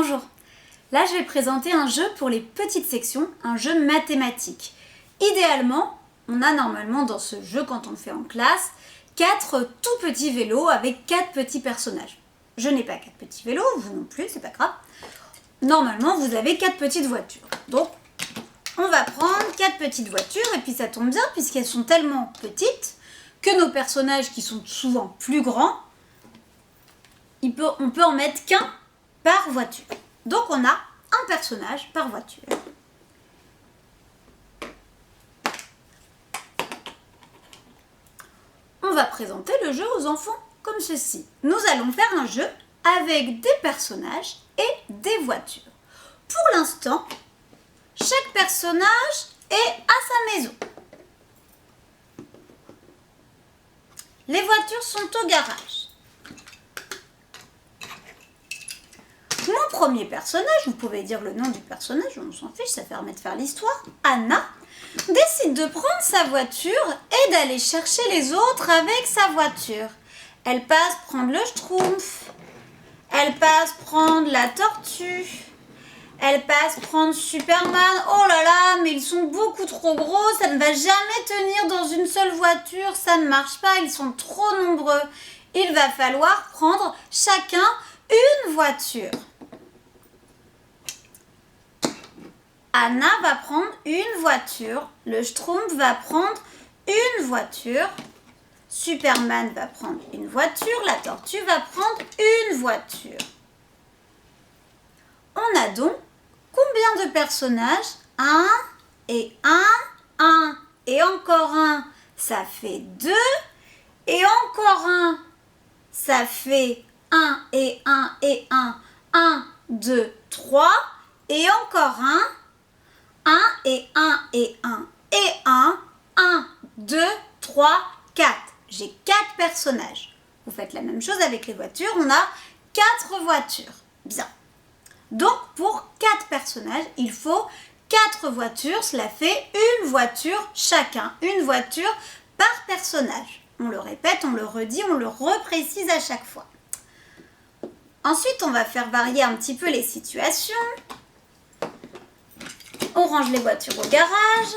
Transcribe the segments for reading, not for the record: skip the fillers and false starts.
Bonjour. Là, je vais présenter un jeu pour les petites sections, un jeu mathématique. Idéalement, on a normalement dans ce jeu, quand on le fait en classe, 4 tout petits vélos avec 4 petits personnages. Je n'ai pas 4 petits vélos, vous non plus, c'est pas grave. Normalement, vous avez 4 petites voitures. Donc, on va prendre 4 petites voitures, et puis ça tombe bien, puisqu'elles sont tellement petites que nos personnages, qui sont souvent plus grands, on peut en mettre qu'un par voiture. Donc on a un personnage par voiture. On va présenter le jeu aux enfants comme ceci. Nous allons faire un jeu avec des personnages et des voitures. Pour l'instant, chaque personnage est à sa maison. Les voitures sont au garage. Mon premier personnage, vous pouvez dire le nom du personnage, on s'en fiche, ça permet de faire l'histoire. Anna décide de prendre sa voiture et d'aller chercher les autres avec sa voiture. Elle passe prendre le Schtroumpf, elle passe prendre la tortue, elle passe prendre Superman. Oh là là, mais ils sont beaucoup trop gros, ça ne va jamais tenir dans une seule voiture, ça ne marche pas, ils sont trop nombreux. Il va falloir prendre chacun une voiture. Anna va prendre une voiture, le Schtroumpf va prendre une voiture, Superman va prendre une voiture, la tortue va prendre une voiture. On a donc combien de personnages? Un et encore un, ça fait 2, et encore un, ça fait 1 et 1 et 1, 1, 2, 3, et encore un, 1 et 1 et 1 et 1, 2, 3, 4. J'ai 4 personnages. Vous faites la même chose avec les voitures. On a 4 voitures. Bien. Donc, pour 4 personnages, il faut 4 voitures. Cela fait une voiture chacun. Une voiture par personnage. On le répète, on le redit, on le reprécise à chaque fois. Ensuite, on va faire varier un petit peu les situations. On range les voitures au garage.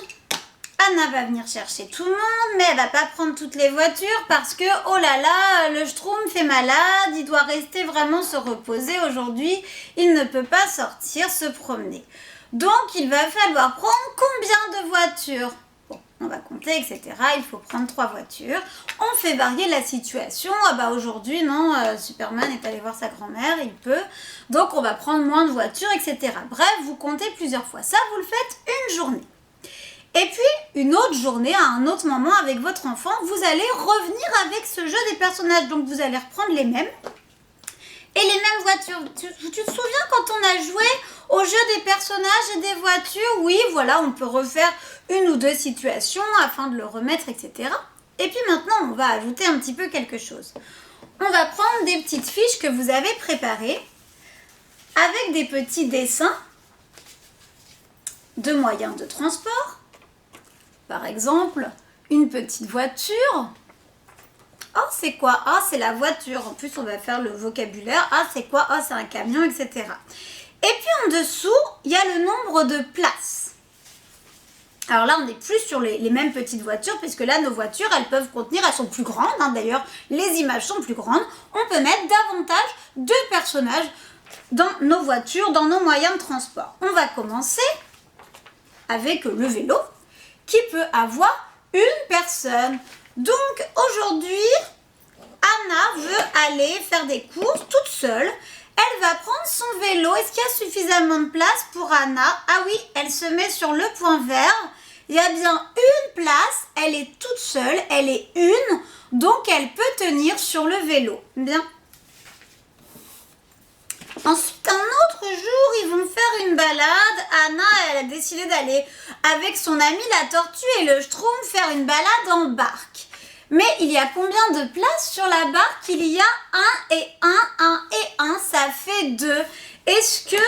Anna va venir chercher tout le monde, mais elle va pas prendre toutes les voitures parce que, oh là là, le Schtroumpf est malade, il doit rester vraiment se reposer aujourd'hui, il ne peut pas sortir, se promener. Donc, il va falloir prendre combien de voitures? Bon, on va compter, etc. Il faut prendre 3 voitures. On fait varier la situation. Ah bah aujourd'hui, non, Superman est allé voir sa grand-mère, il peut. Donc, on va prendre moins de voitures, etc. Bref, vous comptez plusieurs fois. Ça, vous le faites une journée. Et puis, une autre journée, à un autre moment, avec votre enfant, vous allez revenir avec ce jeu des personnages. Donc, vous allez reprendre les mêmes. Et les mêmes voitures. Tu te souviens quand on a joué au jeu des personnages et des voitures? Oui, voilà, on peut refaire une ou 2 situations afin de le remettre, etc. Et puis maintenant, on va ajouter un petit peu quelque chose. On va prendre des petites fiches que vous avez préparées avec des petits dessins de moyens de transport. Par exemple, une petite voiture. Oh, c'est quoi? Ah, c'est la voiture. En plus, on va faire le vocabulaire. Ah, c'est quoi? Ah, c'est un camion, etc. Et puis en dessous, il y a le nombre de places. Alors là, on n'est plus sur les mêmes petites voitures, puisque là, nos voitures, elles peuvent contenir, elles sont plus grandes. D'ailleurs, les images sont plus grandes. On peut mettre davantage de personnages dans nos voitures, dans nos moyens de transport. On va commencer avec le vélo, qui peut avoir une personne. Donc aujourd'hui, Anna veut aller faire des courses toute seule. Elle va prendre son vélo. Est-ce qu'il y a suffisamment de place pour Anna? Ah oui, elle se met sur le point vert. Il y a bien une place. Elle est toute seule. Elle est une. Donc elle peut tenir sur le vélo. Bien. Ensuite, un autre jour, ils vont faire une balade. Anna, elle a décidé d'aller avec son amie la tortue et le Schtroumpf faire une balade en barque. Mais il y a combien de places sur la barque? Il y a 1 et 1, ça fait 2. Est-ce que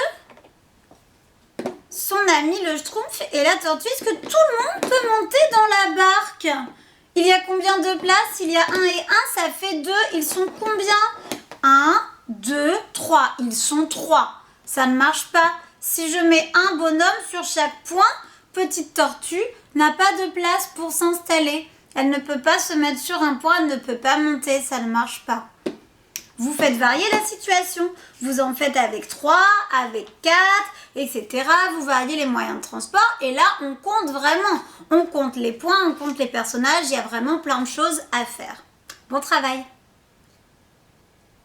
son ami le Schtroumpf et la tortue, est-ce que tout le monde peut monter dans la barque? Il y a combien de places? Il y a 1 et 1, ça fait 2. Ils sont combien? 1, 2, 3. Ils sont 3. Ça ne marche pas. Si je mets un bonhomme sur chaque point, Petite Tortue n'a pas de place pour s'installer. Elle ne peut pas se mettre sur un point, elle ne peut pas monter, ça ne marche pas. Vous faites varier la situation. Vous en faites avec 3, avec 4, etc. Vous variez les moyens de transport et là, on compte vraiment. On compte les points, on compte les personnages, il y a vraiment plein de choses à faire. Bon travail!